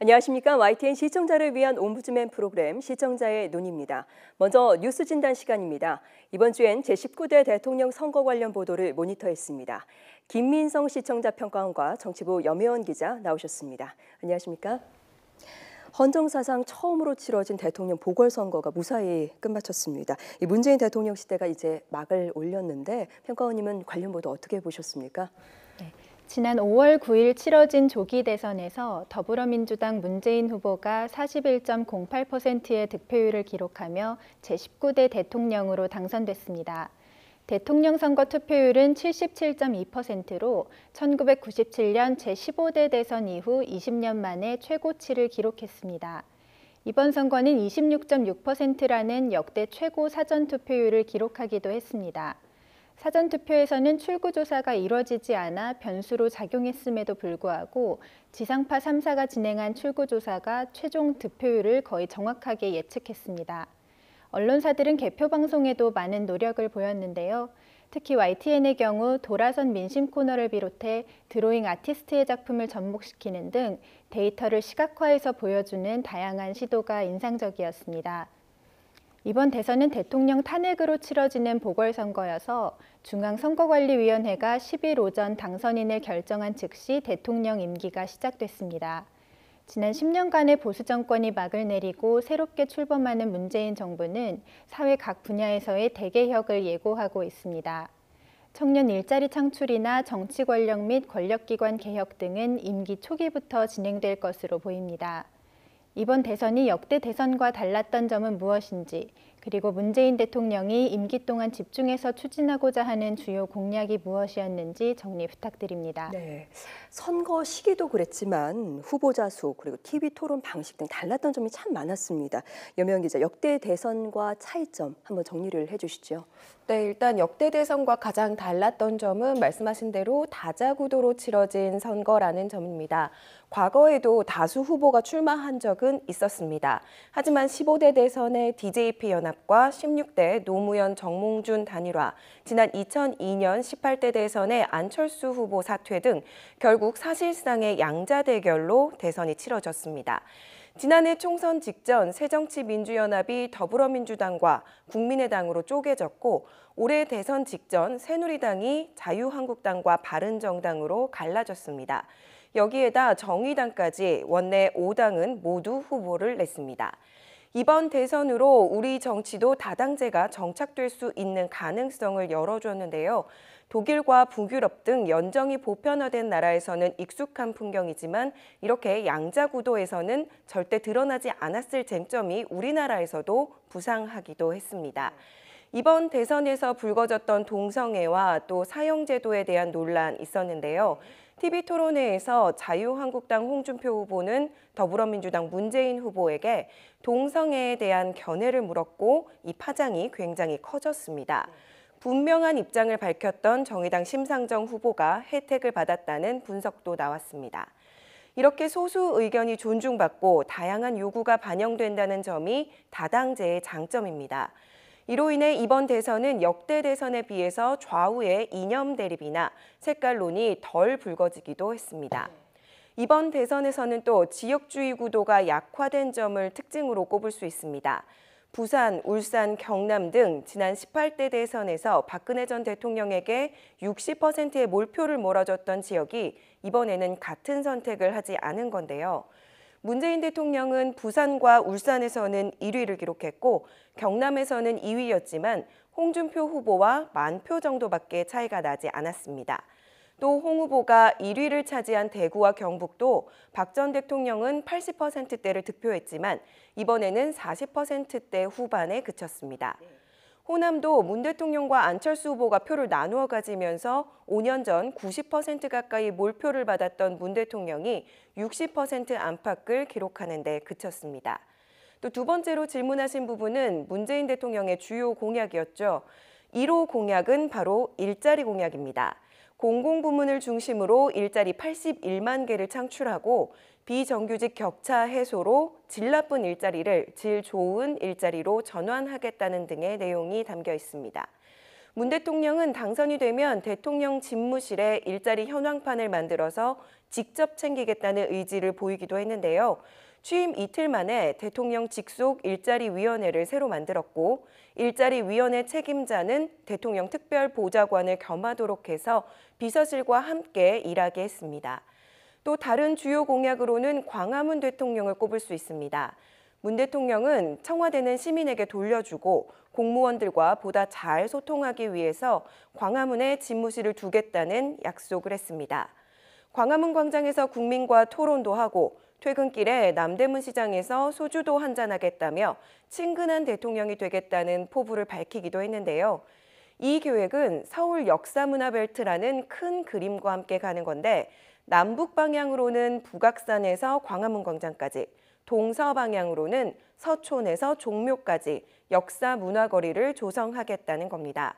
안녕하십니까. YTN 시청자를 위한 옴부즈맨 프로그램 시청자의 눈입니다. 먼저 뉴스 진단 시간입니다. 이번 주엔 제19대 대통령 선거 관련 보도를 모니터했습니다. 김민성 시청자 평가원과 정치부 염혜원 기자 나오셨습니다. 안녕하십니까. 헌정사상 처음으로 치러진 대통령 보궐선거가 무사히 끝마쳤습니다. 이 문재인 대통령 시대가 이제 막을 올렸는데 평가원님은 관련 보도 어떻게 보셨습니까? 네. 지난 5월 9일 치러진 조기 대선에서 더불어민주당 문재인 후보가 41.08%의 득표율을 기록하며 제19대 대통령으로 당선됐습니다. 대통령 선거 투표율은 77.2%로 1997년 제15대 대선 이후 20년 만에 최고치를 기록했습니다. 이번 선거는 26.6%라는 역대 최고 사전투표율을 기록하기도 했습니다. 사전투표에서는 출구조사가 이뤄지지 않아 변수로 작용했음에도 불구하고 지상파 3사가 진행한 출구조사가 최종 득표율을 거의 정확하게 예측했습니다. 언론사들은 개표 방송에도 많은 노력을 보였는데요. 특히 YTN의 경우 돌아선 민심 코너를 비롯해 드로잉 아티스트의 작품을 접목시키는 등 데이터를 시각화해서 보여주는 다양한 시도가 인상적이었습니다. 이번 대선은 대통령 탄핵으로 치러지는 보궐선거여서 중앙선거관리위원회가 10일 오전 당선인을 결정한 즉시 대통령 임기가 시작됐습니다. 지난 10년간의 보수 정권이 막을 내리고 새롭게 출범하는 문재인 정부는 사회 각 분야에서의 대개혁을 예고하고 있습니다. 청년 일자리 창출이나 정치 권력 및 권력기관 개혁 등은 임기 초기부터 진행될 것으로 보입니다. 이번 대선이 역대 대선과 달랐던 점은 무엇인지, 그리고 문재인 대통령이 임기 동안 집중해서 추진하고자 하는 주요 공약이 무엇이었는지 정리 부탁드립니다. 네, 선거 시기도 그랬지만 후보자 수 그리고 TV 토론 방식 등 달랐던 점이 참 많았습니다. 염혜원 기자, 역대 대선과 차이점 한번 정리를 해주시죠. 네, 일단 역대 대선과 가장 달랐던 점은 말씀하신 대로 다자구도로 치러진 선거라는 점입니다. 과거에도 다수 후보가 출마한 적은 있었습니다. 하지만 15대 대선의 DJP 연합과 16대 노무현 정몽준 단일화, 지난 2002년 18대 대선의 안철수 후보 사퇴 등 결국 사실상의 양자 대결로 대선이 치러졌습니다. 지난해 총선 직전 새정치민주연합이 더불어민주당과 국민의당으로 쪼개졌고 올해 대선 직전 새누리당이 자유한국당과 바른정당으로 갈라졌습니다. 여기에다 정의당까지 원내 5당은 모두 후보를 냈습니다. 이번 대선으로 우리 정치도 다당제가 정착될 수 있는 가능성을 열어줬는데요. 독일과 북유럽 등 연정이 보편화된 나라에서는 익숙한 풍경이지만 이렇게 양자구도에서는 절대 드러나지 않았을 쟁점이 우리나라에서도 부상하기도 했습니다. 이번 대선에서 불거졌던 동성애와 또 사형제도에 대한 논란 있었는데요. TV토론회에서 자유한국당 홍준표 후보는 더불어민주당 문재인 후보에게 동성애에 대한 견해를 물었고 이 파장이 굉장히 커졌습니다. 분명한 입장을 밝혔던 정의당 심상정 후보가 혜택을 받았다는 분석도 나왔습니다. 이렇게 소수 의견이 존중받고 다양한 요구가 반영된다는 점이 다당제의 장점입니다. 이로 인해 이번 대선은 역대 대선에 비해서 좌우의 이념 대립이나 색깔론이 덜 불거지기도 했습니다. 이번 대선에서는 또 지역주의 구도가 약화된 점을 특징으로 꼽을 수 있습니다. 부산, 울산, 경남 등 지난 18대 대선에서 박근혜 전 대통령에게 60%의 몰표를 몰아줬던 지역이 이번에는 같은 선택을 하지 않은 건데요. 문재인 대통령은 부산과 울산에서는 1위를 기록했고 경남에서는 2위였지만 홍준표 후보와 10,000표 정도밖에 차이가 나지 않았습니다. 또 홍 후보가 1위를 차지한 대구와 경북도 박 전 대통령은 80%대를 득표했지만 이번에는 40%대 후반에 그쳤습니다. 호남도 문 대통령과 안철수 후보가 표를 나누어 가지면서 5년 전 90% 가까이 몰표를 받았던 문 대통령이 60% 안팎을 기록하는 데 그쳤습니다. 또 두 번째로 질문하신 부분은 문재인 대통령의 주요 공약이었죠. 1호 공약은 바로 일자리 공약입니다. 공공부문을 중심으로 일자리 81만 개를 창출하고 비정규직 격차 해소로 질 나쁜 일자리를 질 좋은 일자리로 전환하겠다는 등의 내용이 담겨 있습니다. 문 대통령은 당선이 되면 대통령 집무실에 일자리 현황판을 만들어서 직접 챙기겠다는 의지를 보이기도 했는데요. 취임 이틀 만에 대통령 직속 일자리위원회를 새로 만들었고 일자리위원회 책임자는 대통령 특별보좌관을 겸하도록 해서 비서실과 함께 일하게 했습니다. 또 다른 주요 공약으로는 광화문 대통령을 꼽을 수 있습니다. 문 대통령은 청와대는 시민에게 돌려주고 공무원들과 보다 잘 소통하기 위해서 광화문에 집무실을 두겠다는 약속을 했습니다. 광화문 광장에서 국민과 토론도 하고 퇴근길에 남대문 시장에서 소주도 한잔하겠다며 친근한 대통령이 되겠다는 포부를 밝히기도 했는데요. 이 계획은 서울 역사문화벨트라는 큰 그림과 함께 가는 건데 남북 방향으로는 북악산에서 광화문 광장까지, 동서 방향으로는 서촌에서 종묘까지 역사문화거리를 조성하겠다는 겁니다.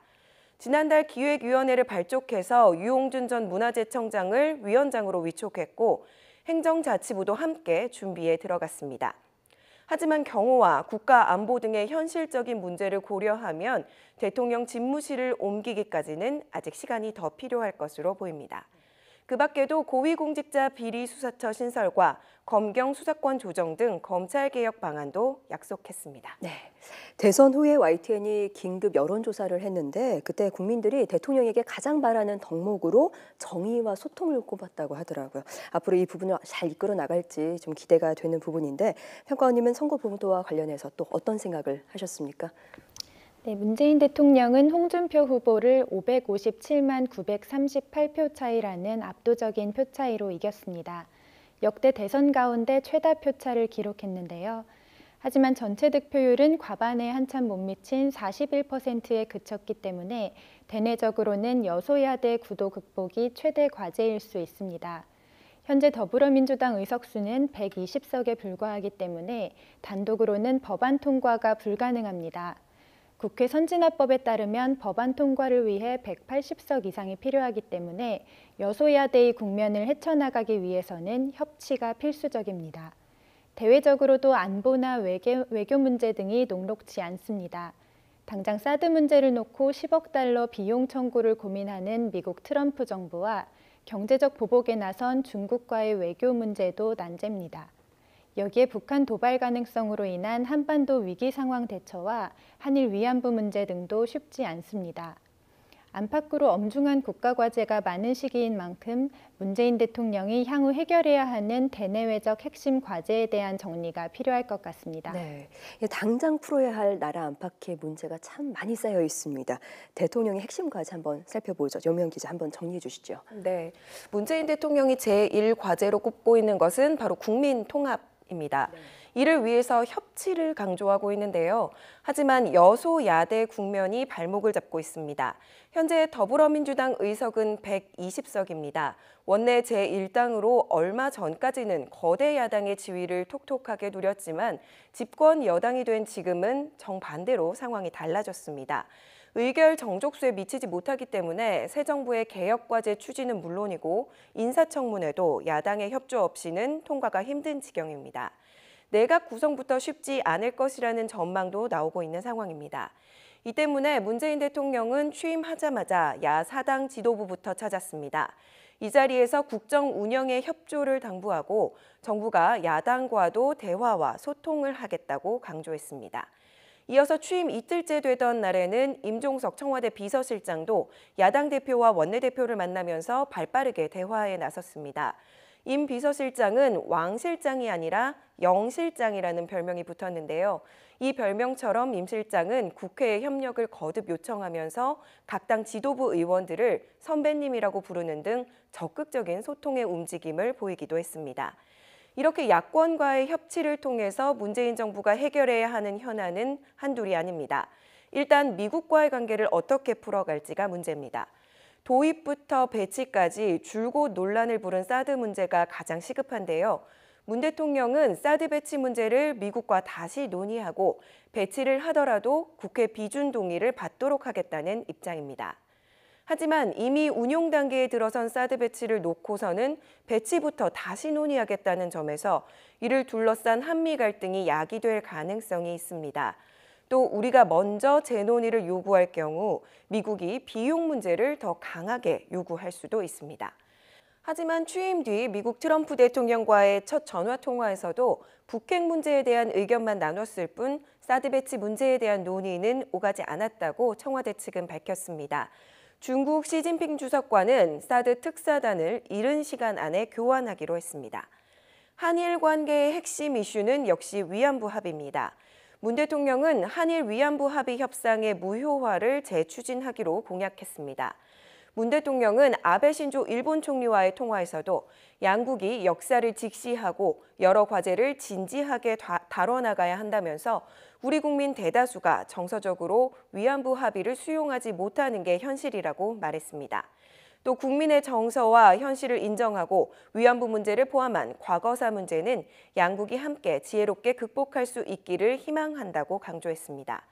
지난달 기획위원회를 발족해서 유홍준 전 문화재청장을 위원장으로 위촉했고 행정자치부도 함께 준비에 들어갔습니다. 하지만 경호와 국가안보 등의 현실적인 문제를 고려하면 대통령 집무실을 옮기기까지는 아직 시간이 더 필요할 것으로 보입니다. 그 밖에도 고위공직자 비리수사처 신설과 검경 수사권 조정 등 검찰개혁 방안도 약속했습니다. 네, 대선 후에 YTN이 긴급 여론조사를 했는데 그때 국민들이 대통령에게 가장 바라는 덕목으로 정의와 소통을 꼽았다고 하더라고요. 앞으로 이 부분을 잘 이끌어 나갈지 좀 기대가 되는 부분인데 평가원님은 선거 보도와 관련해서 또 어떤 생각을 하셨습니까? 네, 문재인 대통령은 홍준표 후보를 557만 938표 차이라는 압도적인 표 차이로 이겼습니다. 역대 대선 가운데 최다 표차를 기록했는데요. 하지만 전체 득표율은 과반에 한참 못 미친 41%에 그쳤기 때문에 대내적으로는 여소야대 구도 극복이 최대 과제일 수 있습니다. 현재 더불어민주당 의석수는 120석에 불과하기 때문에 단독으로는 법안 통과가 불가능합니다. 국회 선진화법에 따르면 법안 통과를 위해 180석 이상이 필요하기 때문에 여소야대의 국면을 헤쳐나가기 위해서는 협치가 필수적입니다. 대외적으로도 안보나 외교 문제 등이 녹록지 않습니다. 당장 사드 문제를 놓고 10억 달러 비용 청구를 고민하는 미국 트럼프 정부와 경제적 보복에 나선 중국과의 외교 문제도 난제입니다. 여기에 북한 도발 가능성으로 인한 한반도 위기 상황 대처와 한일 위안부 문제 등도 쉽지 않습니다. 안팎으로 엄중한 국가 과제가 많은 시기인 만큼 문재인 대통령이 향후 해결해야 하는 대내외적 핵심 과제에 대한 정리가 필요할 것 같습니다. 네, 당장 풀어야 할 나라 안팎의 문제가 참 많이 쌓여 있습니다. 대통령의 핵심 과제 한번 살펴보죠. 여명 기자 한번 정리해 주시죠. 네, 문재인 대통령이 제1과제로 꼽고 있는 것은 바로 국민 통합입니다. 네. 이를 위해서 협치를 강조하고 있는데요. 하지만 여소야대 국면이 발목을 잡고 있습니다. 현재 더불어민주당 의석은 120석입니다. 원내 제1당으로 얼마 전까지는 거대 야당의 지위를 톡톡하게 누렸지만 집권 여당이 된 지금은 정반대로 상황이 달라졌습니다. 의결 정족수에 미치지 못하기 때문에 새 정부의 개혁 과제 추진은 물론이고 인사청문회도 야당의 협조 없이는 통과가 힘든 지경입니다. 내각 구성부터 쉽지 않을 것이라는 전망도 나오고 있는 상황입니다. 이 때문에 문재인 대통령은 취임하자마자 야4당 지도부부터 찾았습니다. 이 자리에서 국정 운영에 협조를 당부하고 정부가 야당과도 대화와 소통을 하겠다고 강조했습니다. 이어서 취임 이틀째 되던 날에는 임종석 청와대 비서실장도 야당 대표와 원내대표를 만나면서 발빠르게 대화에 나섰습니다. 임 비서실장은 왕 실장이 아니라 영 실장이라는 별명이 붙었는데요. 이 별명처럼 임 실장은 국회에 협력을 거듭 요청하면서 각 당 지도부 의원들을 선배님이라고 부르는 등 적극적인 소통의 움직임을 보이기도 했습니다. 이렇게 야권과의 협치를 통해서 문재인 정부가 해결해야 하는 현안은 한둘이 아닙니다. 일단 미국과의 관계를 어떻게 풀어갈지가 문제입니다. 도입부터 배치까지 줄곧 논란을 부른 사드 문제가 가장 시급한데요. 문 대통령은 사드 배치 문제를 미국과 다시 논의하고 배치를 하더라도 국회 비준 동의를 받도록 하겠다는 입장입니다. 하지만 이미 운용 단계에 들어선 사드 배치를 놓고서는 배치부터 다시 논의하겠다는 점에서 이를 둘러싼 한미 갈등이 야기될 가능성이 있습니다. 또 우리가 먼저 재논의를 요구할 경우 미국이 비용 문제를 더 강하게 요구할 수도 있습니다. 하지만 취임 뒤 미국 트럼프 대통령과의 첫 전화 통화에서도 북핵 문제에 대한 의견만 나눴을 뿐 사드 배치 문제에 대한 논의는 오가지 않았다고 청와대 측은 밝혔습니다. 중국 시진핑 주석과는 사드 특사단을 이른 시간 안에 교환하기로 했습니다. 한일 관계의 핵심 이슈는 역시 위안부 합의입니다. 문 대통령은 한일 위안부 합의 협상의 무효화를 재추진하기로 공약했습니다. 문 대통령은 아베 신조 일본 총리와의 통화에서도 양국이 역사를 직시하고 여러 과제를 진지하게 다뤄나가야 한다면서 우리 국민 대다수가 정서적으로 위안부 합의를 수용하지 못하는 게 현실이라고 말했습니다. 또 국민의 정서와 현실을 인정하고 위안부 문제를 포함한 과거사 문제는 양국이 함께 지혜롭게 극복할 수 있기를 희망한다고 강조했습니다.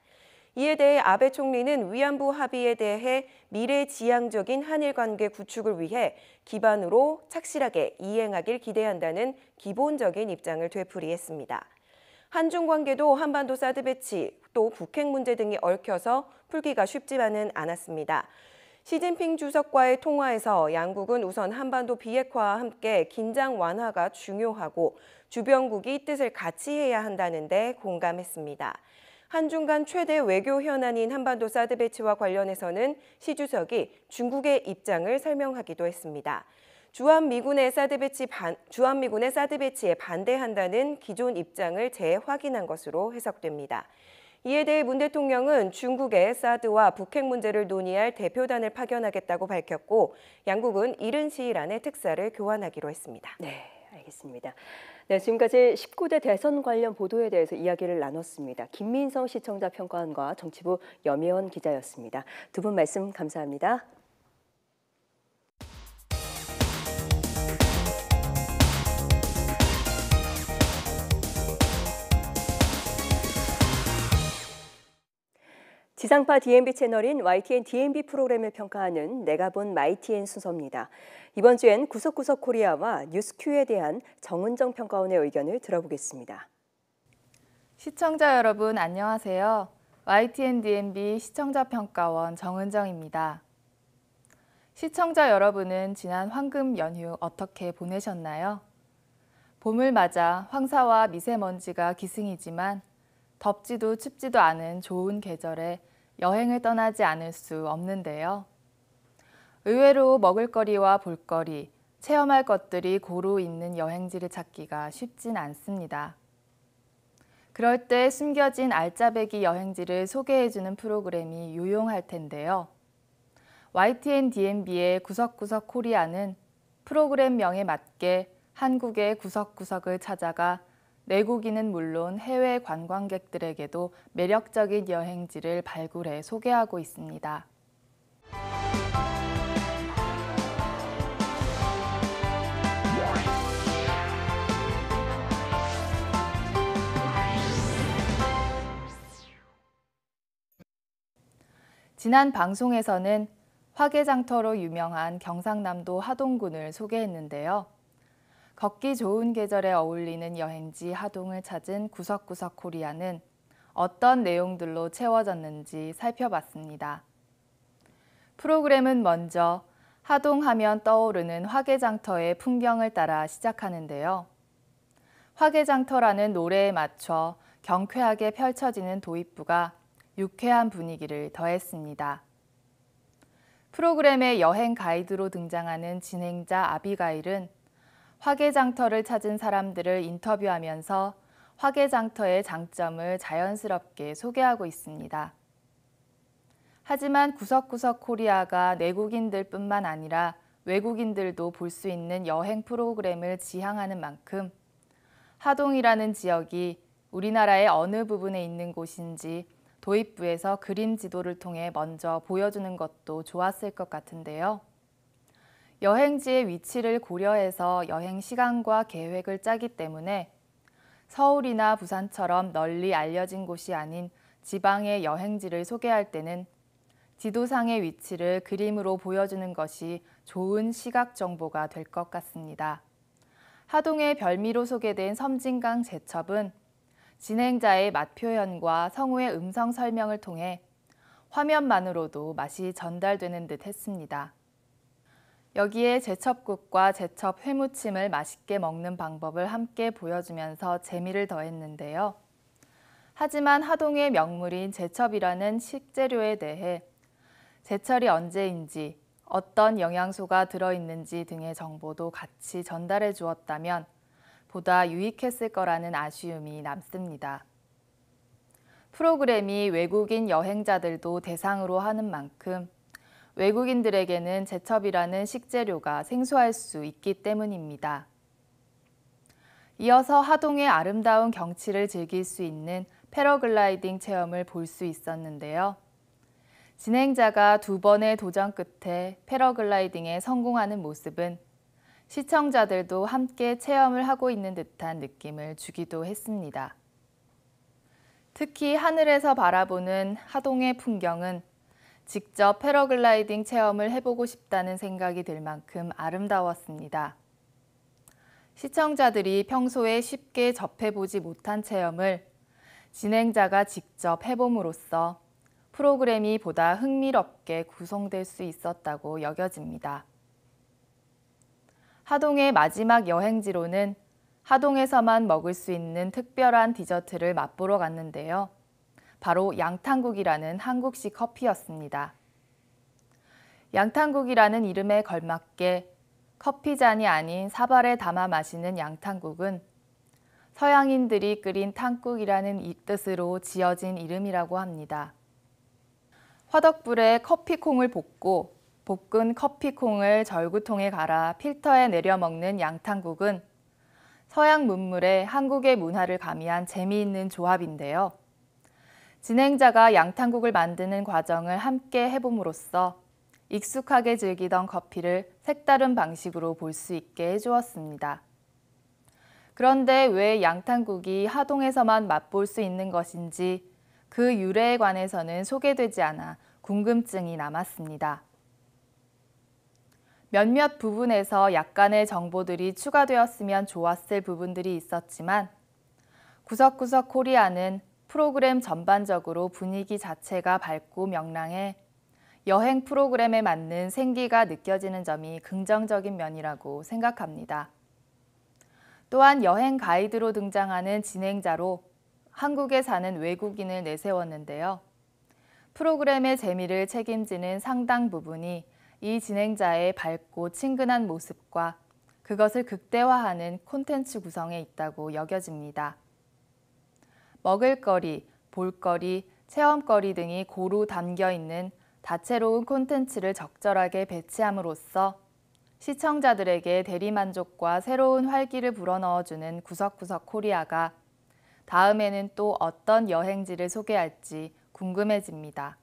이에 대해 아베 총리는 위안부 합의에 대해 미래지향적인 한일 관계 구축을 위해 기반으로 착실하게 이행하길 기대한다는 기본적인 입장을 되풀이했습니다. 한중 관계도 한반도 사드 배치, 또 북핵 문제 등이 얽혀서 풀기가 쉽지만은 않았습니다. 시진핑 주석과의 통화에서 양국은 우선 한반도 비핵화와 함께 긴장 완화가 중요하고 주변국이 뜻을 같이 해야 한다는 데 공감했습니다. 한중 간 최대 외교 현안인 한반도 사드 배치와 관련해서는 시 주석이 중국의 입장을 설명하기도 했습니다. 주한미군의 사드 배치에 반대한다는 기존 입장을 재확인한 것으로 해석됩니다. 이에 대해 문 대통령은 중국의 사드와 북핵 문제를 논의할 대표단을 파견하겠다고 밝혔고 양국은 이른 시일 안에 특사를 교환하기로 했습니다. 네, 알겠습니다. 네, 지금까지 19대 대선 관련 보도에 대해서 이야기를 나눴습니다. 김민성 시청자 평가원과 정치부 염혜원 기자였습니다. 두 분 말씀 감사합니다. 지상파 DMB 채널인 YTN DMB 프로그램을 평가하는 내가 본 YTN 순서입니다. 이번 주엔 구석구석 코리아와 뉴스큐에 대한 정은정 평가원의 의견을 들어보겠습니다. 시청자 여러분 안녕하세요. YTN DMB 시청자 평가원 정은정입니다. 시청자 여러분은 지난 황금 연휴 어떻게 보내셨나요? 봄을 맞아 황사와 미세먼지가 기승이지만 덥지도 춥지도 않은 좋은 계절에 여행을 떠나지 않을 수 없는데요. 의외로 먹을거리와 볼거리, 체험할 것들이 고루 있는 여행지를 찾기가 쉽진 않습니다. 그럴 때 숨겨진 알짜배기 여행지를 소개해주는 프로그램이 유용할 텐데요. YTN DMB의 구석구석 코리아는 프로그램명에 맞게 한국의 구석구석을 찾아가 내국인은 물론 해외 관광객들에게도 매력적인 여행지를 발굴해 소개하고 있습니다. 지난 방송에서는 화개장터로 유명한 경상남도 하동군을 소개했는데요. 걷기 좋은 계절에 어울리는 여행지 하동을 찾은 구석구석 코리아는 어떤 내용들로 채워졌는지 살펴봤습니다. 프로그램은 먼저 하동하면 떠오르는 화개장터의 풍경을 따라 시작하는데요. 화개장터라는 노래에 맞춰 경쾌하게 펼쳐지는 도입부가 유쾌한 분위기를 더했습니다. 프로그램의 여행 가이드로 등장하는 진행자 아비가일은 화개장터를 찾은 사람들을 인터뷰하면서 화개장터의 장점을 자연스럽게 소개하고 있습니다. 하지만 구석구석 코리아가 내국인들뿐만 아니라 외국인들도 볼 수 있는 여행 프로그램을 지향하는 만큼 하동이라는 지역이 우리나라의 어느 부분에 있는 곳인지 도입부에서 그림 지도를 통해 먼저 보여주는 것도 좋았을 것 같은데요. 여행지의 위치를 고려해서 여행 시간과 계획을 짜기 때문에 서울이나 부산처럼 널리 알려진 곳이 아닌 지방의 여행지를 소개할 때는 지도상의 위치를 그림으로 보여주는 것이 좋은 시각 정보가 될 것 같습니다. 하동의 별미로 소개된 섬진강 제첩은 진행자의 맛 표현과 성우의 음성 설명을 통해 화면만으로도 맛이 전달되는 듯 했습니다. 여기에 제첩국과 제첩 회무침을 맛있게 먹는 방법을 함께 보여주면서 재미를 더했는데요. 하지만 하동의 명물인 제첩이라는 식재료에 대해 제철이 언제인지, 어떤 영양소가 들어있는지 등의 정보도 같이 전달해 주었다면 보다 유익했을 거라는 아쉬움이 남습니다. 프로그램이 외국인 여행자들도 대상으로 하는 만큼 외국인들에게는 제첩이라는 식재료가 생소할 수 있기 때문입니다. 이어서 하동의 아름다운 경치를 즐길 수 있는 패러글라이딩 체험을 볼 수 있었는데요. 진행자가 2번의 도전 끝에 패러글라이딩에 성공하는 모습은 시청자들도 함께 체험을 하고 있는 듯한 느낌을 주기도 했습니다. 특히 하늘에서 바라보는 하동의 풍경은 직접 패러글라이딩 체험을 해보고 싶다는 생각이 들 만큼 아름다웠습니다. 시청자들이 평소에 쉽게 접해보지 못한 체험을 진행자가 직접 해봄으로써 프로그램이 보다 흥미롭게 구성될 수 있었다고 여겨집니다. 하동의 마지막 여행지로는 하동에서만 먹을 수 있는 특별한 디저트를 맛보러 갔는데요. 바로 양탕국이라는 한국식 커피였습니다. 양탕국이라는 이름에 걸맞게 커피잔이 아닌 사발에 담아 마시는 양탕국은 서양인들이 끓인 탕국이라는 뜻으로 지어진 이름이라고 합니다. 화덕불에 커피콩을 볶고 볶은 커피콩을 절구통에 갈아 필터에 내려 먹는 양탕국은 서양 문물에 한국의 문화를 가미한 재미있는 조합인데요. 진행자가 양탕국을 만드는 과정을 함께 해봄으로써 익숙하게 즐기던 커피를 색다른 방식으로 볼 수 있게 해주었습니다. 그런데 왜 양탕국이 하동에서만 맛볼 수 있는 것인지 그 유래에 관해서는 소개되지 않아 궁금증이 남았습니다. 몇몇 부분에서 약간의 정보들이 추가되었으면 좋았을 부분들이 있었지만 구석구석 코리아는 프로그램 전반적으로 분위기 자체가 밝고 명랑해 여행 프로그램에 맞는 생기가 느껴지는 점이 긍정적인 면이라고 생각합니다. 또한 여행 가이드로 등장하는 진행자로 한국에 사는 외국인을 내세웠는데요. 프로그램의 재미를 책임지는 상당 부분이 이 진행자의 밝고 친근한 모습과 그것을 극대화하는 콘텐츠 구성에 있다고 여겨집니다. 먹을거리, 볼거리, 체험거리 등이 고루 담겨있는 다채로운 콘텐츠를 적절하게 배치함으로써 시청자들에게 대리만족과 새로운 활기를 불어넣어주는 구석구석 코리아가 다음에는 또 어떤 여행지를 소개할지 궁금해집니다.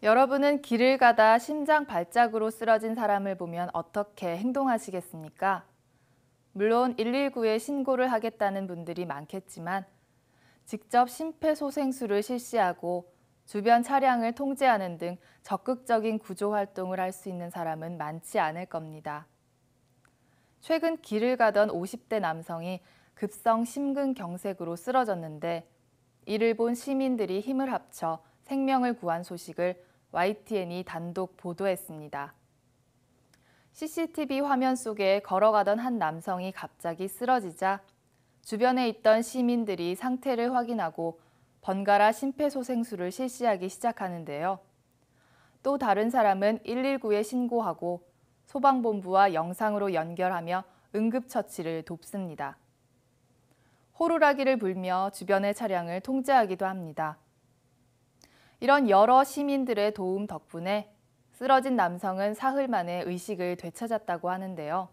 여러분은 길을 가다 심장 발작으로 쓰러진 사람을 보면 어떻게 행동하시겠습니까? 물론 119에 신고를 하겠다는 분들이 많겠지만 직접 심폐소생술을 실시하고 주변 차량을 통제하는 등 적극적인 구조 활동을 할 수 있는 사람은 많지 않을 겁니다. 최근 길을 가던 50대 남성이 급성 심근경색으로 쓰러졌는데 이를 본 시민들이 힘을 합쳐 생명을 구한 소식을 YTN이 단독 보도했습니다. CCTV 화면 속에 걸어가던 한 남성이 갑자기 쓰러지자 주변에 있던 시민들이 상태를 확인하고 번갈아 심폐소생술을 실시하기 시작하는데요. 또 다른 사람은 119에 신고하고 소방본부와 영상으로 연결하며 응급처치를 돕습니다. 호루라기를 불며 주변의 차량을 통제하기도 합니다. 이런 여러 시민들의 도움 덕분에 쓰러진 남성은 사흘 만에 의식을 되찾았다고 하는데요.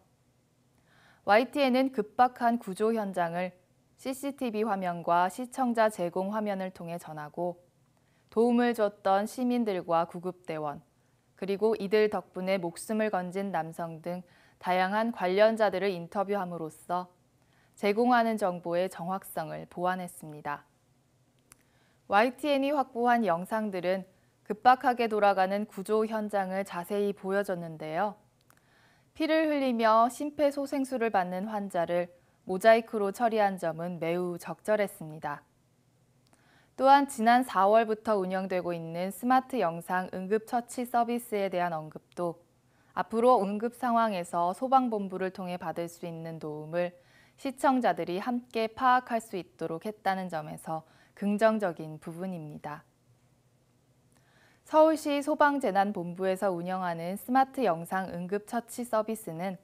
YTN은 급박한 구조 현장을 CCTV 화면과 시청자 제공 화면을 통해 전하고 도움을 줬던 시민들과 구급대원, 그리고 이들 덕분에 목숨을 건진 남성 등 다양한 관련자들을 인터뷰함으로써 제공하는 정보의 정확성을 보완했습니다. YTN이 확보한 영상들은 급박하게 돌아가는 구조 현장을 자세히 보여줬는데요. 피를 흘리며 심폐소생술을 받는 환자를 모자이크로 처리한 점은 매우 적절했습니다. 또한 지난 4월부터 운영되고 있는 스마트 영상 응급처치 서비스에 대한 언급도 앞으로 응급 상황에서 소방본부를 통해 받을 수 있는 도움을 시청자들이 함께 파악할 수 있도록 했다는 점에서 긍정적인 부분입니다. 서울시 소방재난본부에서 운영하는 스마트 영상 응급처치 서비스는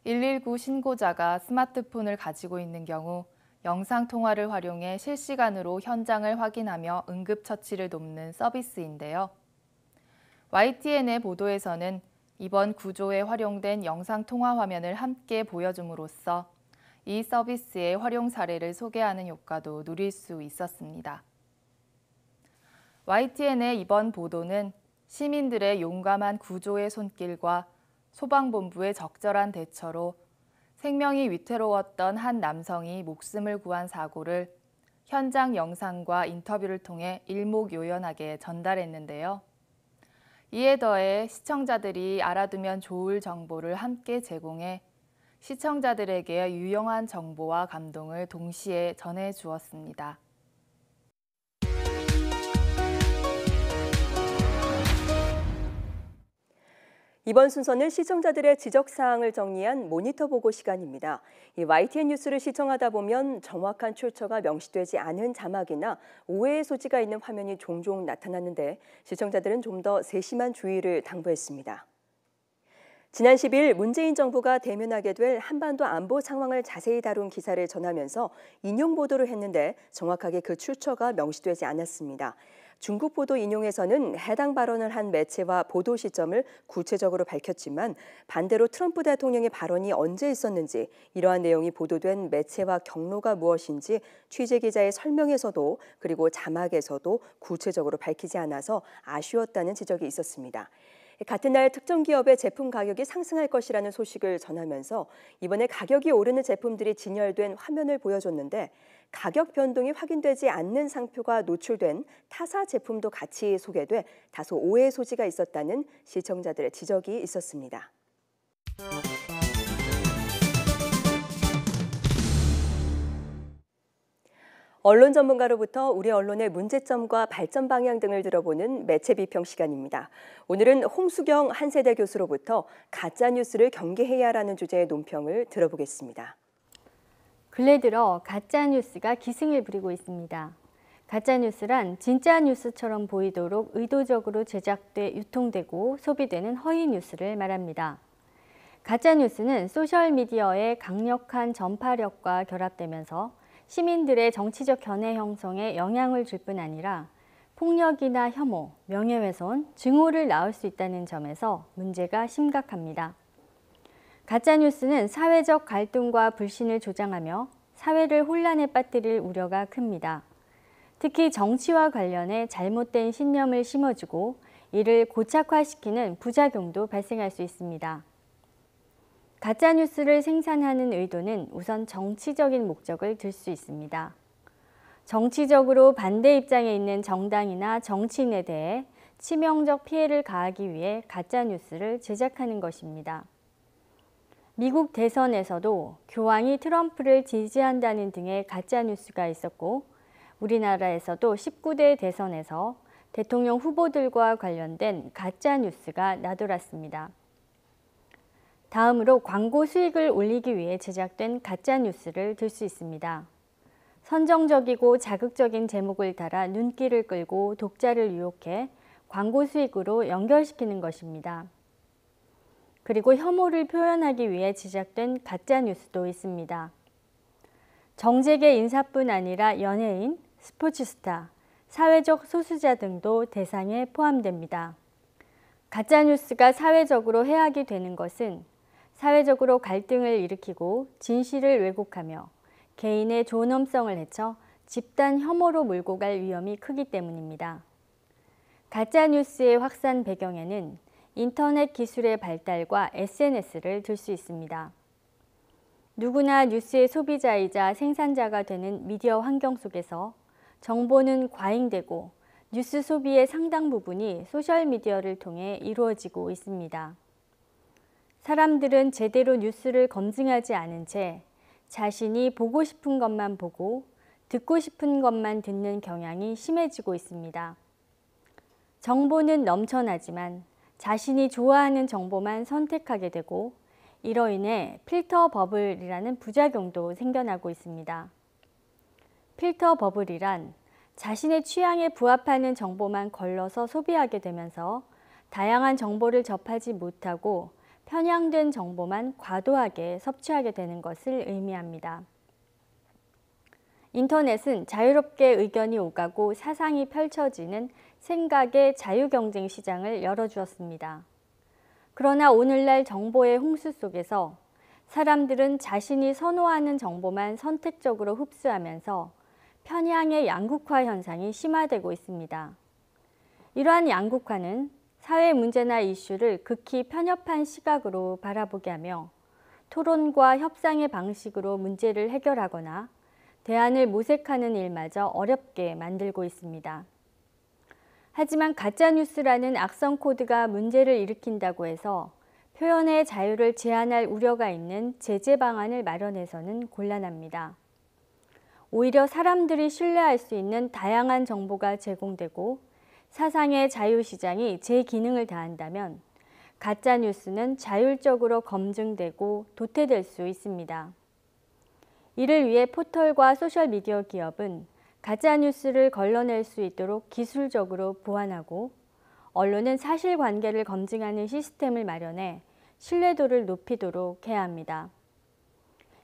119 신고자가 스마트폰을 가지고 있는 경우 영상통화를 활용해 실시간으로 현장을 확인하며 응급처치를 돕는 서비스인데요. YTN의 보도에서는 이번 구조에 활용된 영상통화 화면을 함께 보여줌으로써 이 서비스의 활용 사례를 소개하는 효과도 누릴 수 있었습니다. YTN의 이번 보도는 시민들의 용감한 구조의 손길과 소방본부의 적절한 대처로 생명이 위태로웠던 한 남성이 목숨을 구한 사고를 현장 영상과 인터뷰를 통해 일목요연하게 전달했는데요. 이에 더해 시청자들이 알아두면 좋을 정보를 함께 제공해 시청자들에게 유용한 정보와 감동을 동시에 전해주었습니다. 이번 순서는 시청자들의 지적사항을 정리한 모니터 보고 시간입니다. 이 YTN 뉴스를 시청하다 보면 정확한 출처가 명시되지 않은 자막이나 오해의 소지가 있는 화면이 종종 나타났는데 시청자들은 좀 더 세심한 주의를 당부했습니다. 지난 10일 문재인 정부가 대면하게 될 한반도 안보 상황을 자세히 다룬 기사를 전하면서 인용 보도를 했는데 정확하게 그 출처가 명시되지 않았습니다. 중국 보도 인용에서는 해당 발언을 한 매체와 보도 시점을 구체적으로 밝혔지만 반대로 트럼프 대통령의 발언이 언제 있었는지 이러한 내용이 보도된 매체와 경로가 무엇인지 취재기자의 설명에서도 그리고 자막에서도 구체적으로 밝히지 않아서 아쉬웠다는 지적이 있었습니다. 같은 날 특정 기업의 제품 가격이 상승할 것이라는 소식을 전하면서 이번에 가격이 오르는 제품들이 진열된 화면을 보여줬는데 가격 변동이 확인되지 않는 상표가 노출된 타사 제품도 같이 소개돼 다소 오해의 소지가 있었다는 시청자들의 지적이 있었습니다. 언론 전문가로부터 우리 언론의 문제점과 발전 방향 등을 들어보는 매체 비평 시간입니다. 오늘은 홍수경 한세대 교수로부터 가짜 뉴스를 경계해야 하라는 주제의 논평을 들어보겠습니다. 근래 들어 가짜 뉴스가 기승을 부리고 있습니다. 가짜 뉴스란 진짜 뉴스처럼 보이도록 의도적으로 제작돼 유통되고 소비되는 허위 뉴스를 말합니다. 가짜 뉴스는 소셜 미디어의 강력한 전파력과 결합되면서 시민들의 정치적 견해 형성에 영향을 줄 뿐 아니라 폭력이나 혐오, 명예훼손, 증오를 낳을 수 있다는 점에서 문제가 심각합니다. 가짜뉴스는 사회적 갈등과 불신을 조장하며 사회를 혼란에 빠뜨릴 우려가 큽니다. 특히 정치와 관련해 잘못된 신념을 심어주고 이를 고착화시키는 부작용도 발생할 수 있습니다. 가짜뉴스를 생산하는 의도는 우선 정치적인 목적을 들 수 있습니다. 정치적으로 반대 입장에 있는 정당이나 정치인에 대해 치명적 피해를 가하기 위해 가짜뉴스를 제작하는 것입니다. 미국 대선에서도 교황이 트럼프를 지지한다는 등의 가짜뉴스가 있었고 우리나라에서도 19대 대선에서 대통령 후보들과 관련된 가짜뉴스가 나돌았습니다. 다음으로 광고 수익을 올리기 위해 제작된 가짜뉴스를 들 수 있습니다. 선정적이고 자극적인 제목을 달아 눈길을 끌고 독자를 유혹해 광고 수익으로 연결시키는 것입니다. 그리고 혐오를 표현하기 위해 제작된 가짜뉴스도 있습니다. 정재계 인사뿐 아니라 연예인, 스포츠스타, 사회적 소수자 등도 대상에 포함됩니다. 가짜뉴스가 사회적으로 해악이 되는 것은 사회적으로 갈등을 일으키고 진실을 왜곡하며 개인의 존엄성을 해쳐 집단 혐오로 몰고 갈 위험이 크기 때문입니다. 가짜뉴스의 확산 배경에는 인터넷 기술의 발달과 SNS를 들 수 있습니다. 누구나 뉴스의 소비자이자 생산자가 되는 미디어 환경 속에서 정보는 과잉되고 뉴스 소비의 상당 부분이 소셜미디어를 통해 이루어지고 있습니다. 사람들은 제대로 뉴스를 검증하지 않은 채 자신이 보고 싶은 것만 보고 듣고 싶은 것만 듣는 경향이 심해지고 있습니다. 정보는 넘쳐나지만 자신이 좋아하는 정보만 선택하게 되고 이로 인해 필터 버블이라는 부작용도 생겨나고 있습니다. 필터 버블이란 자신의 취향에 부합하는 정보만 걸러서 소비하게 되면서 다양한 정보를 접하지 못하고 편향된 정보만 과도하게 섭취하게 되는 것을 의미합니다. 인터넷은 자유롭게 의견이 오가고 사상이 펼쳐지는 생각의 자유경쟁 시장을 열어주었습니다. 그러나 오늘날 정보의 홍수 속에서 사람들은 자신이 선호하는 정보만 선택적으로 흡수하면서 편향의 양극화 현상이 심화되고 있습니다. 이러한 양극화는 사회 문제나 이슈를 극히 편협한 시각으로 바라보게 하며 토론과 협상의 방식으로 문제를 해결하거나 대안을 모색하는 일마저 어렵게 만들고 있습니다. 하지만 가짜뉴스라는 악성 코드가 문제를 일으킨다고 해서 표현의 자유를 제한할 우려가 있는 제재 방안을 마련해서는 곤란합니다. 오히려 사람들이 신뢰할 수 있는 다양한 정보가 제공되고 사상의 자유시장이 제 기능을 다한다면 가짜뉴스는 자율적으로 검증되고 도태될 수 있습니다. 이를 위해 포털과 소셜미디어 기업은 가짜뉴스를 걸러낼 수 있도록 기술적으로 보완하고 언론은 사실관계를 검증하는 시스템을 마련해 신뢰도를 높이도록 해야 합니다.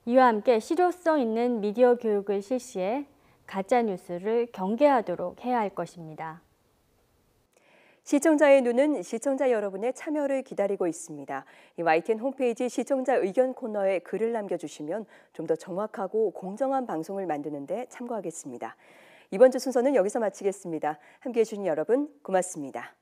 이와 함께 실효성 있는 미디어 교육을 실시해 가짜뉴스를 경계하도록 해야 할 것입니다. 시청자의 눈은 시청자 여러분의 참여를 기다리고 있습니다. 이 YTN 홈페이지 시청자 의견 코너에 글을 남겨주시면 좀 더 정확하고 공정한 방송을 만드는 데 참고하겠습니다. 이번 주 순서는 여기서 마치겠습니다. 함께해 주신 여러분 고맙습니다.